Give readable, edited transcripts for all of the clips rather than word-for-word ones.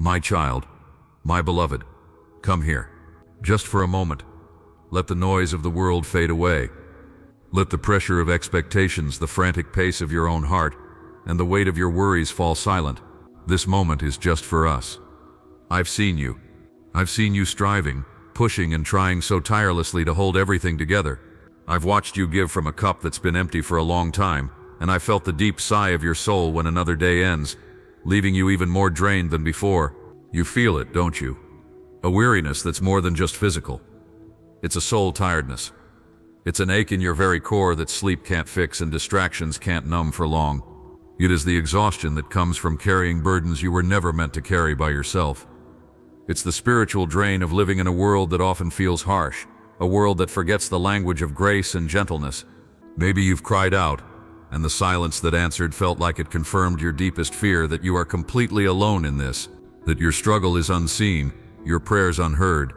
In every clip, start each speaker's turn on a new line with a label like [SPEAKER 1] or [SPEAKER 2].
[SPEAKER 1] My child, my beloved, come here. Just for a moment. Let the noise of the world fade away. Let the pressure of expectations, the frantic pace of your own heart, and the weight of your worries fall silent. This moment is just for us. I've seen you. I've seen you striving, pushing and trying so tirelessly to hold everything together. I've watched you give from a cup that's been empty for a long time, and I felt the deep sigh of your soul when another day ends, leaving you even more drained than before. You feel it, don't you? A weariness that's more than just physical. It's a soul tiredness. It's an ache in your very core that sleep can't fix and distractions can't numb for long. It is the exhaustion that comes from carrying burdens you were never meant to carry by yourself. It's the spiritual drain of living in a world that often feels harsh, a world that forgets the language of grace and gentleness. Maybe you've cried out, and the silence that answered felt like it confirmed your deepest fear that you are completely alone in this, that your struggle is unseen, your prayers unheard.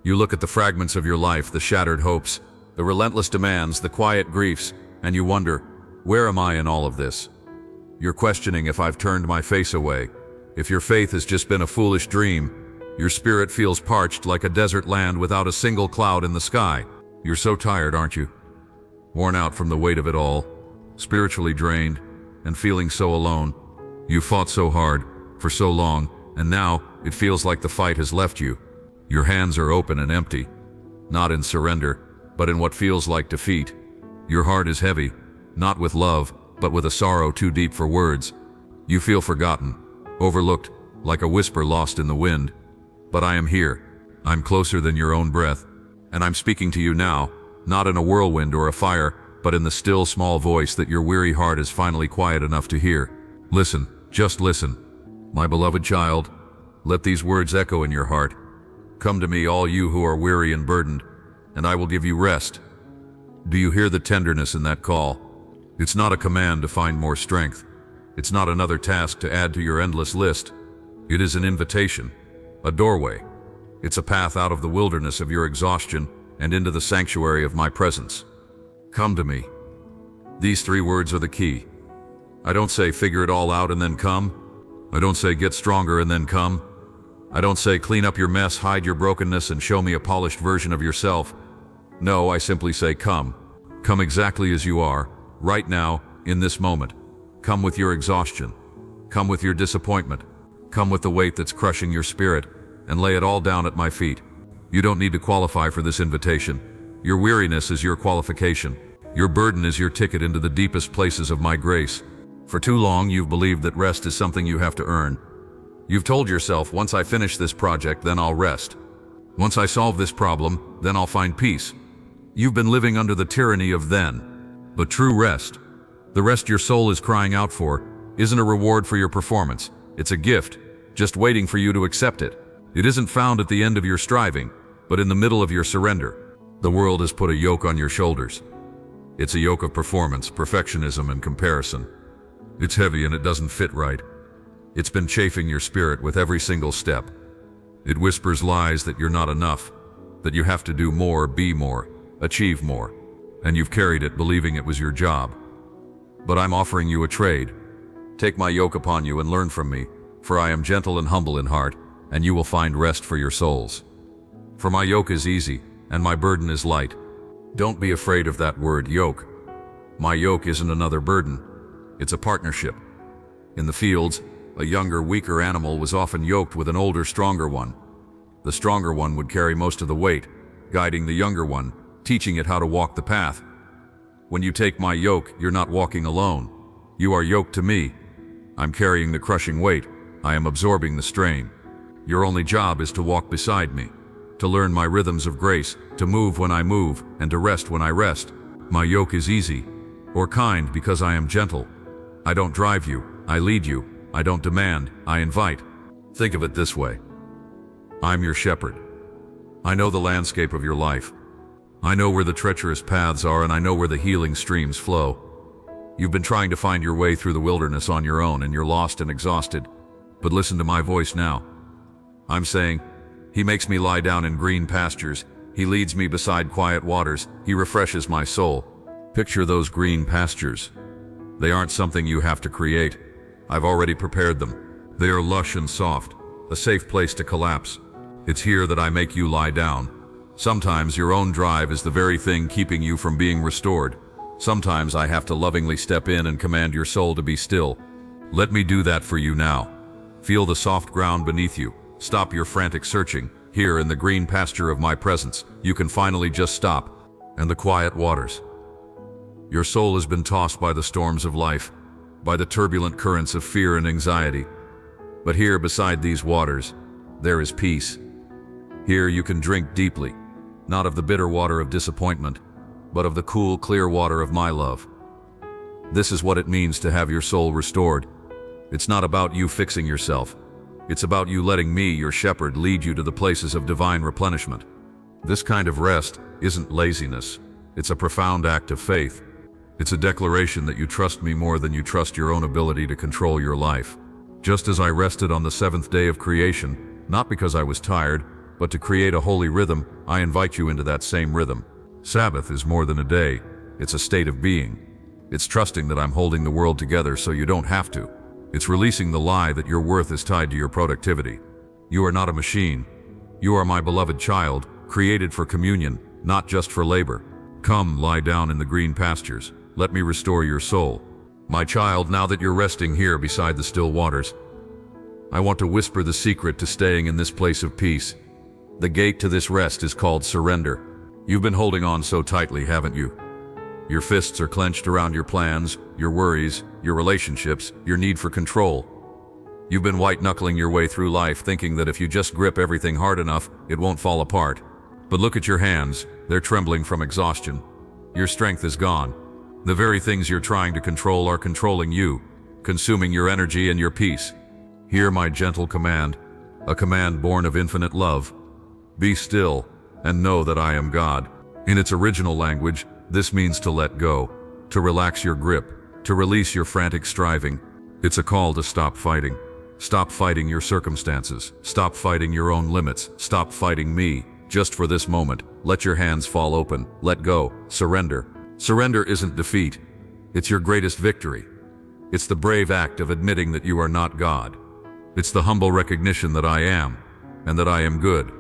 [SPEAKER 1] You look at the fragments of your life, the shattered hopes, the relentless demands, the quiet griefs, and you wonder, where am I in all of this? You're questioning if I've turned my face away, if your faith has just been a foolish dream. Your spirit feels parched like a desert land without a single cloud in the sky. You're so tired, aren't you? Worn out from the weight of it all, spiritually drained, and feeling so alone. You fought so hard, for so long, and now it feels like the fight has left you. Your hands are open and empty, not in surrender, but in what feels like defeat. Your heart is heavy, not with love, but with a sorrow too deep for words. You feel forgotten, overlooked, like a whisper lost in the wind. But I am here. I'm closer than your own breath, and I'm speaking to you now, not in a whirlwind or a fire, but in the still small voice that your weary heart is finally quiet enough to hear. Listen, just listen. My beloved child, let these words echo in your heart. Come to me, all you who are weary and burdened, and I will give you rest. Do you hear the tenderness in that call? It's not a command to find more strength. It's not another task to add to your endless list. It is an invitation, a doorway. It's a path out of the wilderness of your exhaustion and into the sanctuary of my presence. Come to me. These 3 words are the key. I don't say figure it all out and then come. I don't say get stronger and then come. I don't say clean up your mess, hide your brokenness, and show me a polished version of yourself. No, I simply say come. Come exactly as you are, right now, in this moment. Come with your exhaustion. Come with your disappointment. Come with the weight that's crushing your spirit, and lay it all down at my feet. You don't need to qualify for this invitation. Your weariness is your qualification. Your burden is your ticket into the deepest places of my grace. For too long, you've believed that rest is something you have to earn. You've told yourself, once I finish this project, then I'll rest. Once I solve this problem, then I'll find peace. You've been living under the tyranny of then. But true rest, the rest your soul is crying out for, isn't a reward for your performance. It's a gift, just waiting for you to accept it. It isn't found at the end of your striving, but in the middle of your surrender. The world has put a yoke on your shoulders. It's a yoke of performance, perfectionism, and comparison. It's heavy and it doesn't fit right. It's been chafing your spirit with every single step. It whispers lies that you're not enough, that you have to do more, be more, achieve more, and you've carried it believing it was your job. But I'm offering you a trade. Take my yoke upon you and learn from me, for I am gentle and humble in heart, and you will find rest for your souls. For my yoke is easy, and my burden is light. Don't be afraid of that word, yoke. My yoke isn't another burden. It's a partnership. In the fields, a younger, weaker animal was often yoked with an older, stronger one. The stronger one would carry most of the weight, guiding the younger one, teaching it how to walk the path. When you take my yoke, you're not walking alone. You are yoked to me. I'm carrying the crushing weight. I am absorbing the strain. Your only job is to walk beside me, to learn my rhythms of grace, to move when I move, and to rest when I rest. My yoke is easy, or kind, because I am gentle. I don't drive you, I lead you. I don't demand, I invite. Think of it this way. I'm your shepherd. I know the landscape of your life. I know where the treacherous paths are, and I know where the healing streams flow. You've been trying to find your way through the wilderness on your own, and you're lost and exhausted. But listen to my voice now. I'm saying, He makes me lie down in green pastures. He leads me beside quiet waters. He refreshes my soul. Picture those green pastures. They aren't something you have to create. I've already prepared them. They are lush and soft, a safe place to collapse. It's here that I make you lie down. Sometimes your own drive is the very thing keeping you from being restored. Sometimes I have to lovingly step in and command your soul to be still. Let me do that for you now. Feel the soft ground beneath you. Stop your frantic searching. Here in the green pasture of my presence, you can finally just stop. And the quiet waters. Your soul has been tossed by the storms of life, by the turbulent currents of fear and anxiety. But here beside these waters, there is peace. Here you can drink deeply, not of the bitter water of disappointment, but of the cool, clear water of my love. This is what it means to have your soul restored. It's not about you fixing yourself. It's about you letting me, your shepherd, lead you to the places of divine replenishment. This kind of rest isn't laziness. It's a profound act of faith. It's a declaration that you trust me more than you trust your own ability to control your life. Just as I rested on the seventh day of creation, not because I was tired, but to create a holy rhythm, I invite you into that same rhythm. Sabbath is more than a day. It's a state of being. It's trusting that I'm holding the world together so you don't have to. It's releasing the lie that your worth is tied to your productivity. You are not a machine. You are my beloved child, created for communion, not just for labor. Come, lie down in the green pastures. Let me restore your soul. My child, now that you're resting here beside the still waters, I want to whisper the secret to staying in this place of peace. The gate to this rest is called surrender. You've been holding on so tightly, haven't you? Your fists are clenched around your plans, your worries, your relationships, your need for control. You've been white-knuckling your way through life, thinking that if you just grip everything hard enough, it won't fall apart. But look at your hands. They're trembling from exhaustion. Your strength is gone. The very things you're trying to control are controlling you, consuming your energy and your peace. Hear my gentle command, a command born of infinite love. Be still and know that I am God. In its original language, this means to let go, to relax your grip, to release your frantic striving. It's a call to stop fighting. Stop fighting your circumstances. Stop fighting your own limits. Stop fighting me. Just for this moment, let your hands fall open. Let go. Surrender. Surrender isn't defeat. It's your greatest victory. It's the brave act of admitting that you are not God. It's the humble recognition that I am, and that I am good,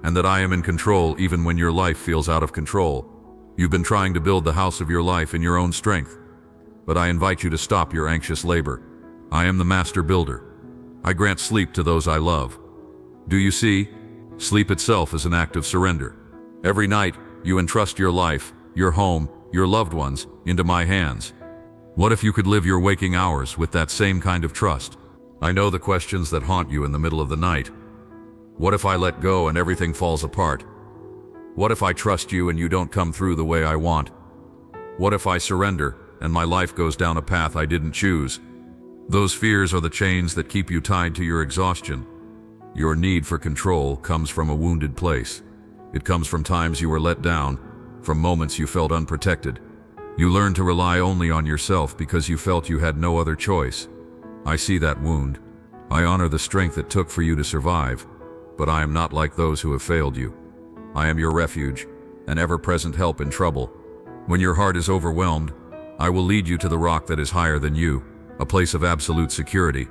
[SPEAKER 1] and that I am in control even when your life feels out of control. You've been trying to build the house of your life in your own strength, but I invite you to stop your anxious labor. I am the master builder. I grant sleep to those I love. Do you see? Sleep itself is an act of surrender. Every night, you entrust your life, your home, your loved ones, into my hands. What if you could live your waking hours with that same kind of trust? I know the questions that haunt you in the middle of the night. What if I let go and everything falls apart? What if I trust you and you don't come through the way I want? What if I surrender and my life goes down a path I didn't choose? Those fears are the chains that keep you tied to your exhaustion. Your need for control comes from a wounded place. It comes from times you were let down, from moments you felt unprotected. You learned to rely only on yourself because you felt you had no other choice. I see that wound. I honor the strength it took for you to survive, but I am not like those who have failed you. I am your refuge, an ever-present help in trouble. When your heart is overwhelmed, I will lead you to the rock that is higher than you, a place of absolute security.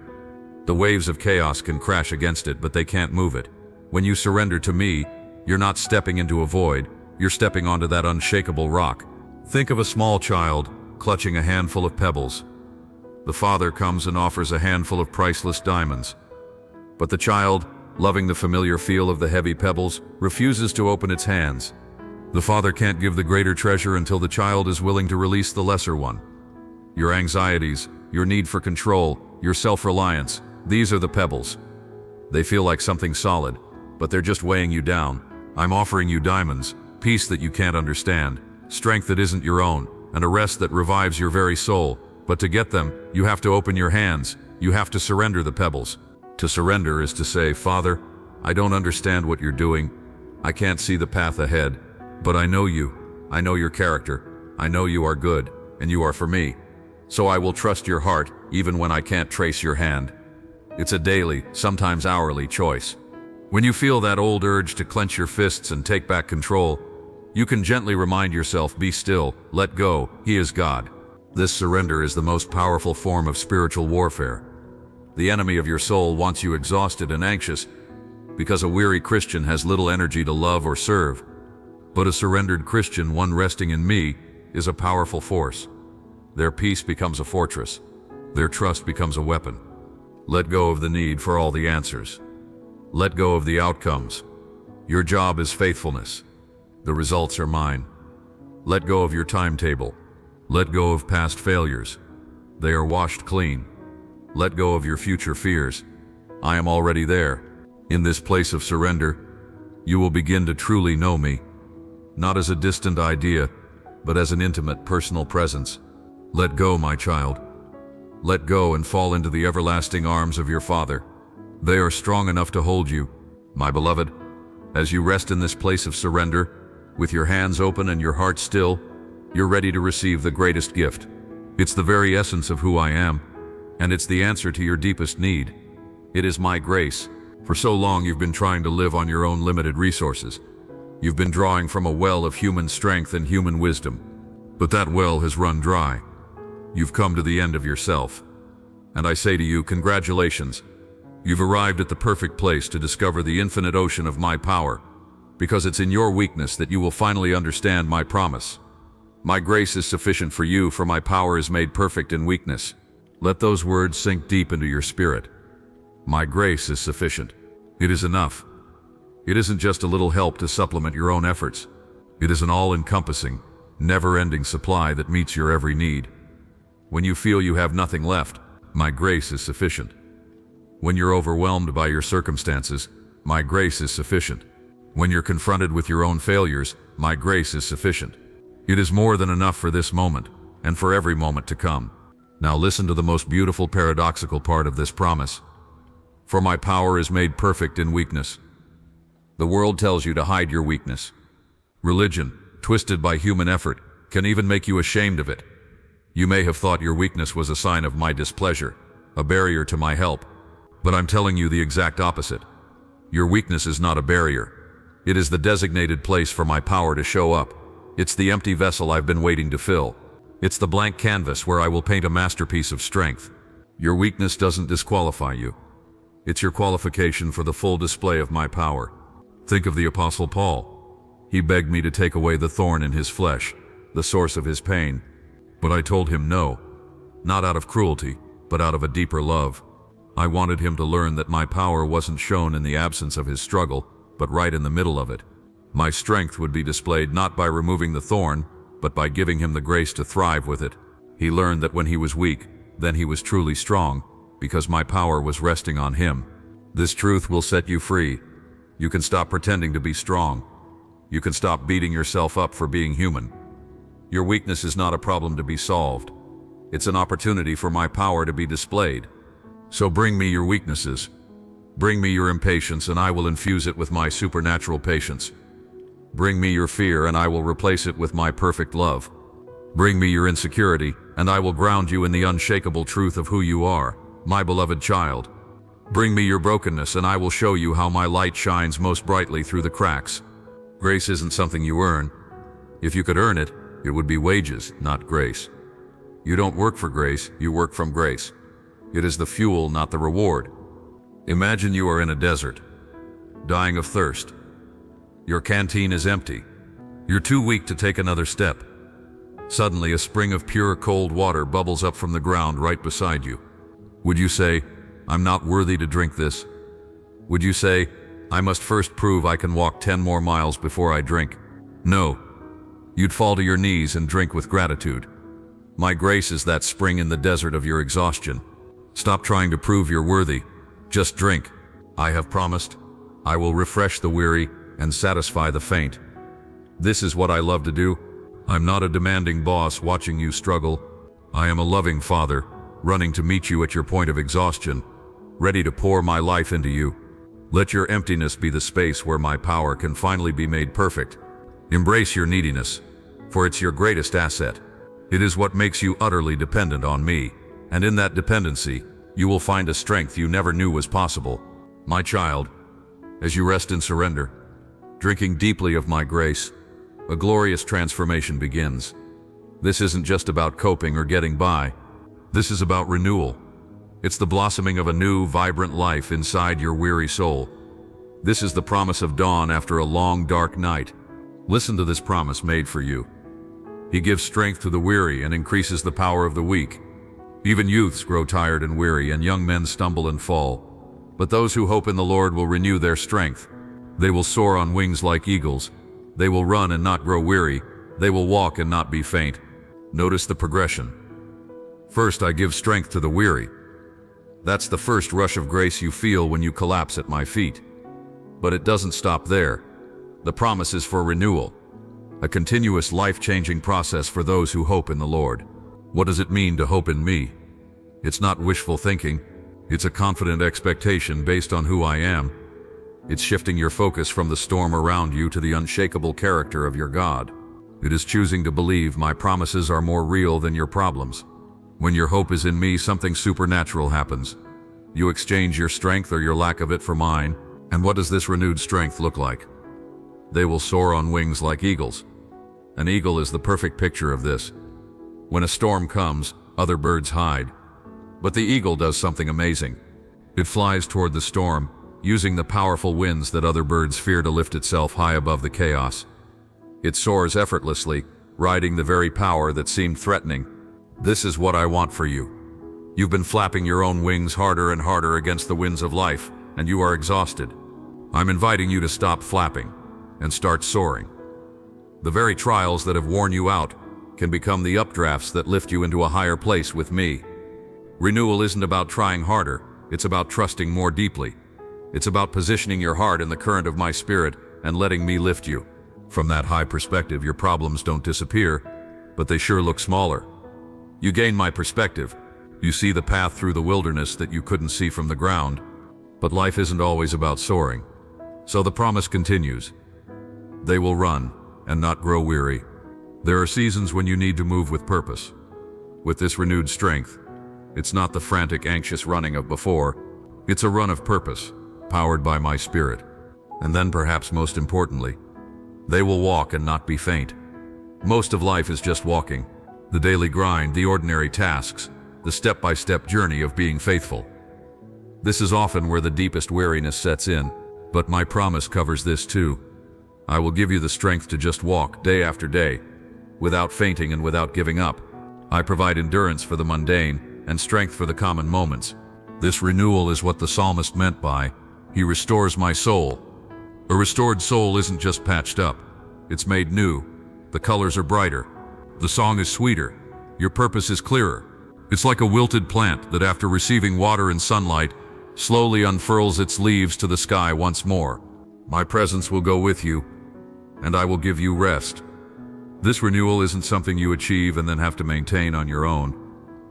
[SPEAKER 1] The waves of chaos can crash against it, but they can't move it. When you surrender to me, you're not stepping into a void, you're stepping onto that unshakable rock. Think of a small child clutching a handful of pebbles. The father comes and offers a handful of priceless diamonds. But the child, loving the familiar feel of the heavy pebbles, refuses to open its hands. The father can't give the greater treasure until the child is willing to release the lesser one. Your anxieties, your need for control, your self-reliance, these are the pebbles. They feel like something solid, but they're just weighing you down. I'm offering you diamonds, peace that you can't understand, strength that isn't your own, and a rest that revives your very soul. But to get them, you have to open your hands. You have to surrender the pebbles. To surrender is to say, Father, I don't understand what you're doing. I can't see the path ahead, but I know you. I know your character. I know you are good, and you are for me. So I will trust your heart, even when I can't trace your hand. It's a daily, sometimes hourly choice. When you feel that old urge to clench your fists and take back control, you can gently remind yourself, be still, let go, He is God. This surrender is the most powerful form of spiritual warfare. The enemy of your soul wants you exhausted and anxious, because a weary Christian has little energy to love or serve. But a surrendered Christian, one resting in me, is a powerful force. Their peace becomes a fortress. Their trust becomes a weapon. Let go of the need for all the answers. Let go of the outcomes. Your job is faithfulness. The results are mine. Let go of your timetable. Let go of past failures. They are washed clean. Let go of your future fears. I am already there. In this place of surrender, you will begin to truly know me, not as a distant idea, but as an intimate, personal presence. Let go, my child. Let go and fall into the everlasting arms of your Father. They are strong enough to hold you, my beloved. As you rest in this place of surrender, with your hands open and your heart still, you're ready to receive the greatest gift. It's the very essence of who I am, and it's the answer to your deepest need. It is my grace. For so long you've been trying to live on your own limited resources. You've been drawing from a well of human strength and human wisdom. But that well has run dry. You've come to the end of yourself. And I say to you, congratulations. You've arrived at the perfect place to discover the infinite ocean of my power, because it's in your weakness that you will finally understand my promise. My grace is sufficient for you, for my power is made perfect in weakness. Let those words sink deep into your spirit. My grace is sufficient. It is enough. It isn't just a little help to supplement your own efforts. It is an all-encompassing, never-ending supply that meets your every need. When you feel you have nothing left, my grace is sufficient. When you're overwhelmed by your circumstances, my grace is sufficient. When you're confronted with your own failures, my grace is sufficient. It is more than enough for this moment, and for every moment to come. Now listen to the most beautiful paradoxical part of this promise. For my power is made perfect in weakness. The world tells you to hide your weakness. Religion, twisted by human effort, can even make you ashamed of it. You may have thought your weakness was a sign of my displeasure, a barrier to my help. But I'm telling you the exact opposite. Your weakness is not a barrier. It is the designated place for my power to show up. It's the empty vessel I've been waiting to fill. It's the blank canvas where I will paint a masterpiece of strength. Your weakness doesn't disqualify you. It's your qualification for the full display of my power. Think of the Apostle Paul. He begged me to take away the thorn in his flesh, the source of his pain. But I told him no, not out of cruelty, but out of a deeper love. I wanted him to learn that my power wasn't shown in the absence of his struggle, but right in the middle of it. My strength would be displayed not by removing the thorn, but by giving him the grace to thrive with it. He learned that when he was weak, then he was truly strong, because my power was resting on him. This truth will set you free. You can stop pretending to be strong. You can stop beating yourself up for being human. Your weakness is not a problem to be solved. It's an opportunity for my power to be displayed. So bring me your weaknesses. Bring me your impatience, and I will infuse it with my supernatural patience. Bring me your fear, and I will replace it with my perfect love. Bring me your insecurity, and I will ground you in the unshakable truth of who you are, my beloved child. Bring me your brokenness, and I will show you how my light shines most brightly through the cracks. Grace isn't something you earn. If you could earn it, it would be wages, not grace. You don't work for grace, you work from grace. It is the fuel, not the reward. Imagine you are in a desert, dying of thirst. Your canteen is empty. You're too weak to take another step. Suddenly, a spring of pure cold water bubbles up from the ground right beside you. Would you say, "I'm not worthy to drink this"? Would you say, "I must first prove I can walk 10 more miles before I drink"? No. You'd fall to your knees and drink with gratitude. My grace is that spring in the desert of your exhaustion. Stop trying to prove you're worthy. Just drink. I have promised. I will refresh the weary and satisfy the faint. This is what I love to do. I'm not a demanding boss watching you struggle. I am a loving father, running to meet you at your point of exhaustion, ready to pour my life into you. Let your emptiness be the space where my power can finally be made perfect. Embrace your neediness, for it's your greatest asset. It is what makes you utterly dependent on me, and in that dependency, you will find a strength you never knew was possible. My child, as you rest in surrender, drinking deeply of my grace, a glorious transformation begins. This isn't just about coping or getting by. This is about renewal. It's the blossoming of a new, vibrant life inside your weary soul. This is the promise of dawn after a long, dark night. Listen to this promise made for you. He gives strength to the weary and increases the power of the weak. Even youths grow tired and weary, and young men stumble and fall. But those who hope in the Lord will renew their strength. They will soar on wings like eagles. They will run and not grow weary. They will walk and not be faint. Notice the progression. First, I give strength to the weary. That's the first rush of grace you feel when you collapse at my feet. But it doesn't stop there. The promise is for renewal, a continuous life-changing process for those who hope in the Lord. What does it mean to hope in me? It's not wishful thinking. It's a confident expectation based on who I am. It's shifting your focus from the storm around you to the unshakable character of your God. It is choosing to believe my promises are more real than your problems. When your hope is in me, something supernatural happens. You exchange your strength or your lack of it for mine. And what does this renewed strength look like? They will soar on wings like eagles. An eagle is the perfect picture of this. When a storm comes, other birds hide. But the eagle does something amazing. It flies toward the storm, using the powerful winds that other birds fear to lift itself high above the chaos. It soars effortlessly, riding the very power that seemed threatening. This is what I want for you. You've been flapping your own wings harder and harder against the winds of life, and you are exhausted. I'm inviting you to stop flapping and start soaring. The very trials that have worn you out can become the updrafts that lift you into a higher place with me. Renewal isn't about trying harder, it's about trusting more deeply. It's about positioning your heart in the current of my spirit and letting me lift you. From that high perspective, your problems don't disappear, but they sure look smaller. You gain my perspective. You see the path through the wilderness that you couldn't see from the ground. But life isn't always about soaring. So the promise continues. They will run and not grow weary. There are seasons when you need to move with purpose. With this renewed strength, it's not the frantic, anxious running of before. It's a run of purpose, powered by my spirit. And then, perhaps most importantly, they will walk and not be faint. Most of life is just walking. The daily grind, the ordinary tasks, the step-by-step journey of being faithful. This is often where the deepest weariness sets in, but my promise covers this too. I will give you the strength to just walk day after day, without fainting and without giving up. I provide endurance for the mundane and strength for the common moments. This renewal is what the psalmist meant by, "He restores my soul." A restored soul isn't just patched up, it's made new. The colors are brighter. The song is sweeter. Your purpose is clearer. It's like a wilted plant that, after receiving water and sunlight, slowly unfurls its leaves to the sky once more. My presence will go with you, and I will give you rest. This renewal isn't something you achieve and then have to maintain on your own.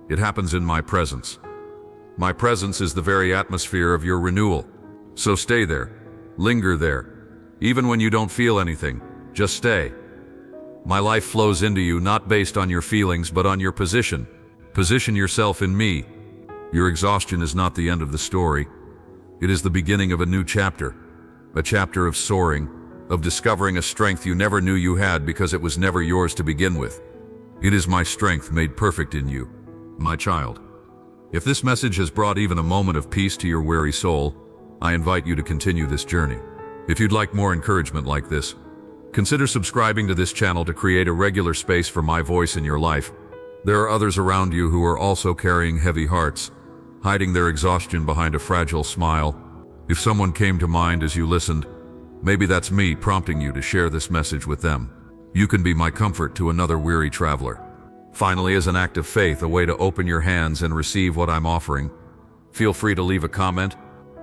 [SPEAKER 1] It happens in my presence. My presence is the very atmosphere of your renewal. So stay there. Linger there. Even when you don't feel anything, just stay. My life flows into you not based on your feelings but on your position. Position yourself in me. Your exhaustion is not the end of the story. It is the beginning of a new chapter. A chapter of soaring, of discovering a strength you never knew you had because it was never yours to begin with. It is my strength made perfect in you, my child. If this message has brought even a moment of peace to your weary soul, I invite you to continue this journey. If you'd like more encouragement like this, consider subscribing to this channel to create a regular space for my voice in your life. There are others around you who are also carrying heavy hearts, hiding their exhaustion behind a fragile smile. If someone came to mind as you listened, maybe that's me prompting you to share this message with them. You can be my comfort to another weary traveler. Finally, as an act of faith, a way to open your hands and receive what I'm offering, feel free to leave a comment.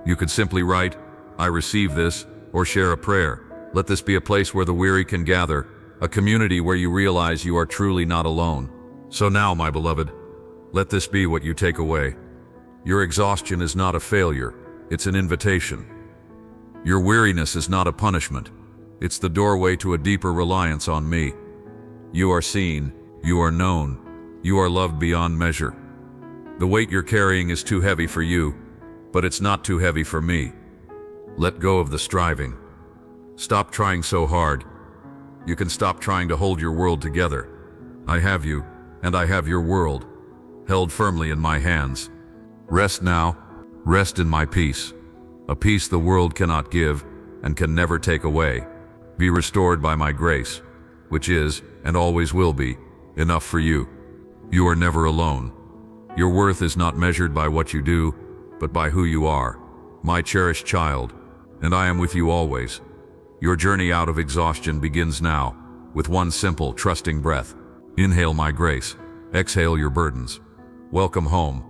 [SPEAKER 1] You could simply write, "I receive this," or share a prayer. Let this be a place where the weary can gather, a community where you realize you are truly not alone. So now, my beloved, let this be what you take away. Your exhaustion is not a failure, it's an invitation. Your weariness is not a punishment, it's the doorway to a deeper reliance on me. You are seen, you are known, you are loved beyond measure. The weight you're carrying is too heavy for you, but it's not too heavy for me. Let go of the striving. Stop trying so hard. You can stop trying to hold your world together. I have you, and I have your world, held firmly in my hands. Rest now, rest in my peace, a peace the world cannot give and can never take away. Be restored by my grace, which is, and always will be, enough for you. You are never alone. Your worth is not measured by what you do, but by who you are, my cherished child, and I am with you always. Your journey out of exhaustion begins now, with one simple, trusting breath. Inhale my grace, exhale your burdens. Welcome home,